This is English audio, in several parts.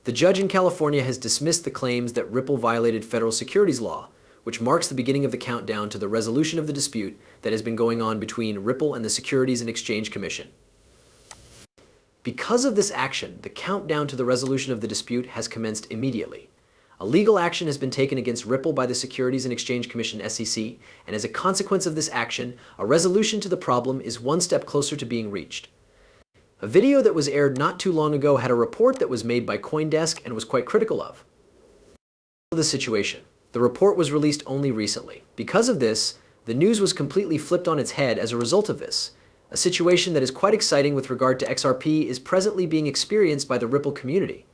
The judge in California has dismissed the claims that Ripple violated federal securities law, which marks the beginning of the countdown to the resolution of the dispute that has been going on between Ripple and the Securities and Exchange Commission. Because of this action, the countdown to the resolution of the dispute has commenced immediately. A legal action has been taken against Ripple by the Securities and Exchange Commission (SEC), and as a consequence of this action, a resolution to the problem is one step closer to being reached. A video that was aired not too long ago had a report that was made by CoinDesk and was quite critical of the situation. The report was released only recently. Because of this, the news was completely flipped on its head as a result of this. A situation that is quite exciting with regard to XRP is presently being experienced by the Ripple community.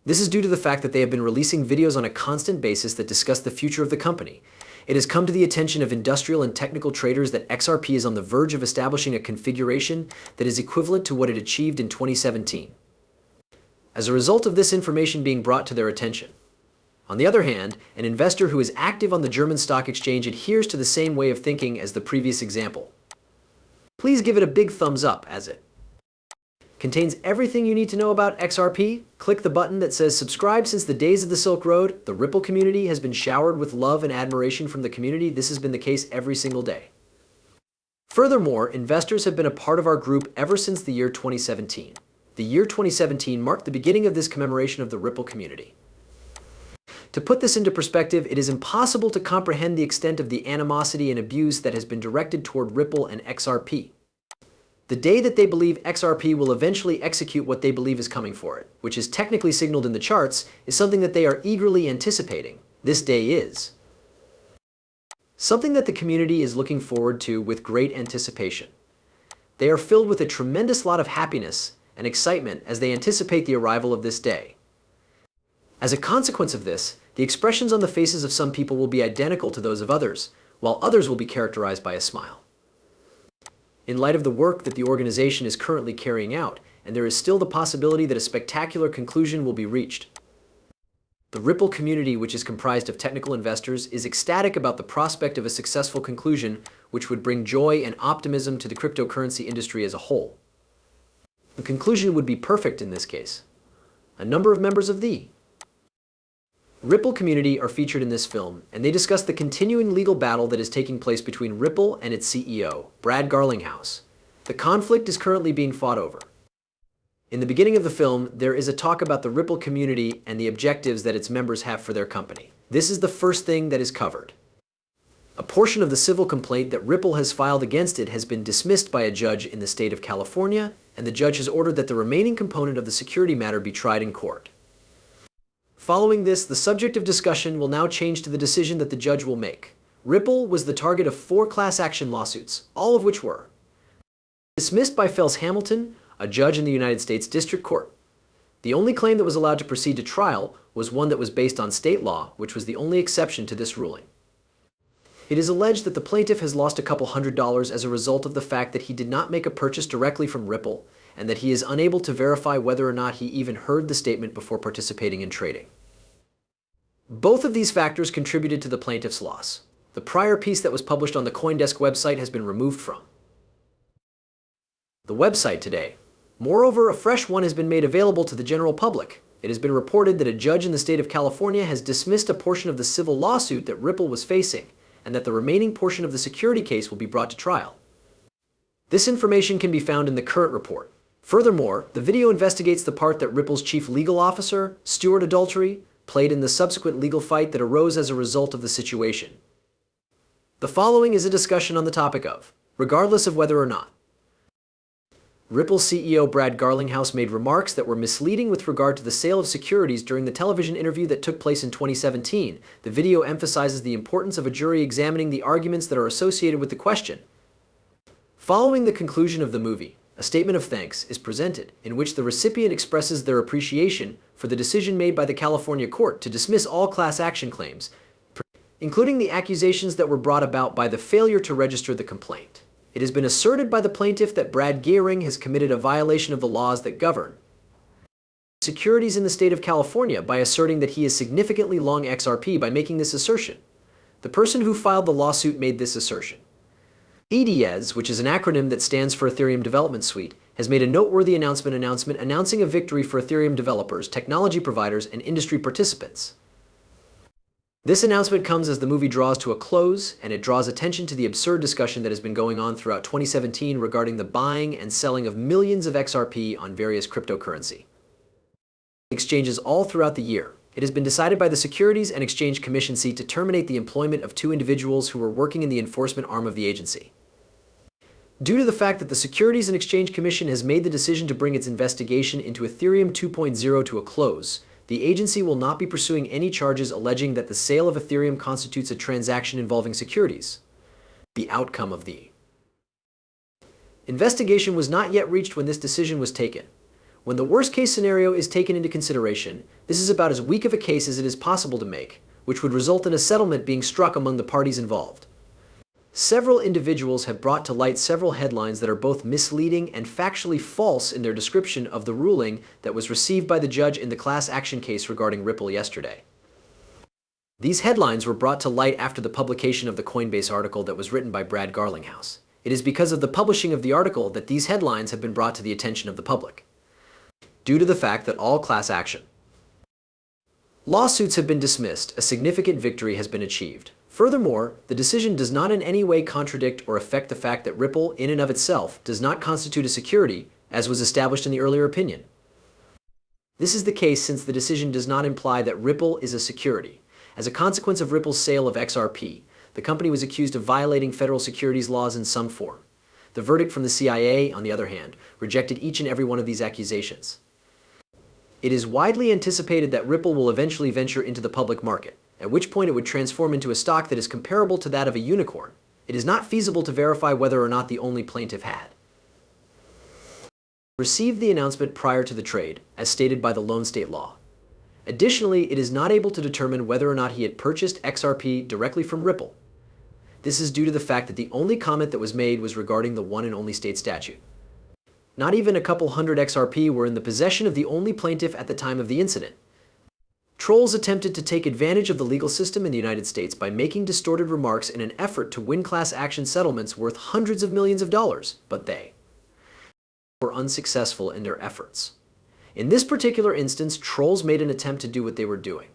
This is due to the fact that they have been releasing videos on a constant basis that discuss the future of the company. It has come to the attention of industrial and technical traders that XRP is on the verge of establishing a configuration that is equivalent to what it achieved in 2017. As a result of this information being brought to their attention. On the other hand, an investor who is active on the German stock exchange adheres to the same way of thinking as the previous example. Please give it a big thumbs up as it contains everything you need to know about XRP. Click the button that says subscribe. Since the days of the Silk Road, the Ripple community has been showered with love and admiration from the community. This has been the case every single day. Furthermore, investors have been a part of our group ever since the year 2017. The year 2017 marked the beginning of this commemoration of the Ripple community. To put this into perspective, it is impossible to comprehend the extent of the animosity and abuse that has been directed toward Ripple and XRP. The day that they believe XRP will eventually execute what they believe is coming for it, which is technically signaled in the charts, is something that they are eagerly anticipating. This day is something that the community is looking forward to with great anticipation. They are filled with a tremendous lot of happiness and excitement as they anticipate the arrival of this day. As a consequence of this, the expressions on the faces of some people will be identical to those of others, while others will be characterized by a smile. In light of the work that the organization is currently carrying out, and there is still the possibility that a spectacular conclusion will be reached. The Ripple community, which is comprised of technical investors, is ecstatic about the prospect of a successful conclusion which would bring joy and optimism to the cryptocurrency industry as a whole. The conclusion would be perfect in this case. A number of members of the Ripple community are featured in this film, and they discuss the continuing legal battle that is taking place between Ripple and its CEO, Brad Garlinghouse. The conflict is currently being fought over. In the beginning of the film, there is a talk about the Ripple community and the objectives that its members have for their company. This is the first thing that is covered. A portion of the civil complaint that Ripple has filed against it has been dismissed by a judge in the state of California, and the judge has ordered that the remaining component of the security matter be tried in court. Following this, the subject of discussion will now change to the decision that the judge will make. Ripple was the target of 4 class action lawsuits, all of which were dismissed by Fels Hamilton, a judge in the United States District Court. The only claim that was allowed to proceed to trial was one that was based on state law, which was the only exception to this ruling. It is alleged that the plaintiff has lost a couple $100s as a result of the fact that he did not make a purchase directly from Ripple, and that he is unable to verify whether or not he even heard the statement before participating in trading. Both of these factors contributed to the plaintiff's loss. The prior piece that was published on the CoinDesk website has been removed from the website today. Moreover, a fresh one has been made available to the general public. It has been reported that a judge in the state of California has dismissed a portion of the civil lawsuit that Ripple was facing, and that the remaining portion of the security case will be brought to trial. This information can be found in the current report. Furthermore, the video investigates the part that Ripple's chief legal officer, Stuart Adultery, played in the subsequent legal fight that arose as a result of the situation. The following is a discussion on the topic of, regardless of whether or not Ripple CEO Brad Garlinghouse made remarks that were misleading with regard to the sale of securities during the television interview that took place in 2017. The video emphasizes the importance of a jury examining the arguments that are associated with the question. Following the conclusion of the movie, a statement of thanks is presented in which the recipient expresses their appreciation for the decision made by the California court to dismiss all class action claims, including the accusations that were brought about by the failure to register the complaint. It has been asserted by the plaintiff that Brad Gehring has committed a violation of the laws that govern securities in the state of California by asserting that he is significantly long XRP by making this assertion. The person who filed the lawsuit made this assertion. EDS, which is an acronym that stands for Ethereum Development Suite, has made a noteworthy announcement announcing a victory for Ethereum developers, technology providers, and industry participants. This announcement comes as the movie draws to a close, and it draws attention to the absurd discussion that has been going on throughout 2017 regarding the buying and selling of millions of XRP on various cryptocurrency exchanges all throughout the year. It has been decided by the Securities and Exchange Commission to terminate the employment of 2 individuals who were working in the enforcement arm of the agency. Due to the fact that the Securities and Exchange Commission has made the decision to bring its investigation into Ethereum 2.0 to a close, the agency will not be pursuing any charges alleging that the sale of Ethereum constitutes a transaction involving securities. The outcome of the investigation was not yet reached when this decision was taken. When the worst-case scenario is taken into consideration, this is about as weak of a case as it is possible to make, which would result in a settlement being struck among the parties involved. Several individuals have brought to light several headlines that are both misleading and factually false in their description of the ruling that was received by the judge in the class action case regarding Ripple yesterday. These headlines were brought to light after the publication of the Coinbase article that was written by Garlinghouse. It is because of the publishing of the article that these headlines have been brought to the attention of the public, due to the fact that all class action lawsuits have been dismissed. A significant victory has been achieved. Furthermore, the decision does not in any way contradict or affect the fact that Ripple, in and of itself, does not constitute a security, as was established in the earlier opinion. This is the case since the decision does not imply that Ripple is a security. As a consequence of Ripple's sale of XRP, the company was accused of violating federal securities laws in some form. The verdict from the CIA, on the other hand, rejected each and every one of these accusations. It is widely anticipated that Ripple will eventually venture into the public market, at which point it would transform into a stock that is comparable to that of a unicorn. It is not feasible to verify whether or not the only plaintiff had received the announcement prior to the trade, as stated by the loan state law. Additionally, it is not able to determine whether or not he had purchased XRP directly from Ripple. This is due to the fact that the only comment that was made was regarding the one and only state statute. Not even a couple hundred XRP were in the possession of the only plaintiff at the time of the incident. Trolls attempted to take advantage of the legal system in the United States by making distorted remarks in an effort to win class action settlements worth hundreds of millions of dollars, but they were unsuccessful in their efforts. In this particular instance, trolls made an attempt to do what they were doing.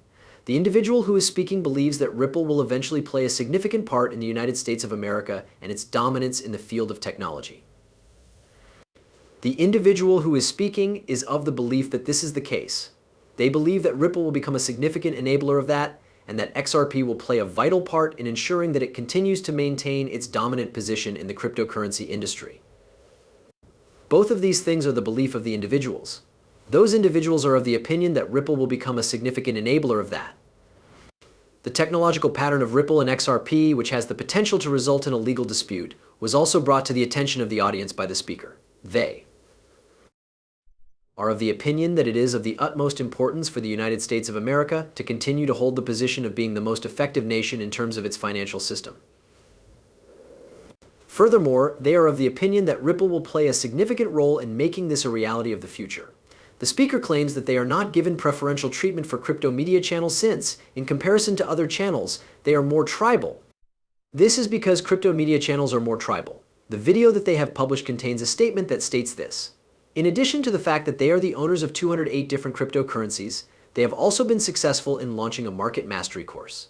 The individual who is speaking believes that Ripple will eventually play a significant part in the United States of America and its dominance in the field of technology. The individual who is speaking is of the belief that this is the case. They believe that Ripple will become a significant enabler of that, and that XRP will play a vital part in ensuring that it continues to maintain its dominant position in the cryptocurrency industry. Both of these things are the belief of the individuals. Those individuals are of the opinion that Ripple will become a significant enabler of that. The technological pattern of Ripple and XRP, which has the potential to result in a legal dispute, was also brought to the attention of the audience by the speaker. They are of the opinion that it is of the utmost importance for the United States of America to continue to hold the position of being the most effective nation in terms of its financial system. Furthermore, they are of the opinion that Ripple will play a significant role in making this a reality of the future. The speaker claims that they are not given preferential treatment for crypto media channels since, in comparison to other channels, they are more tribal. This is because crypto media channels are more tribal. The video that they have published contains a statement that states this. In addition to the fact that they are the owners of 208 different cryptocurrencies, they have also been successful in launching a market mastery course.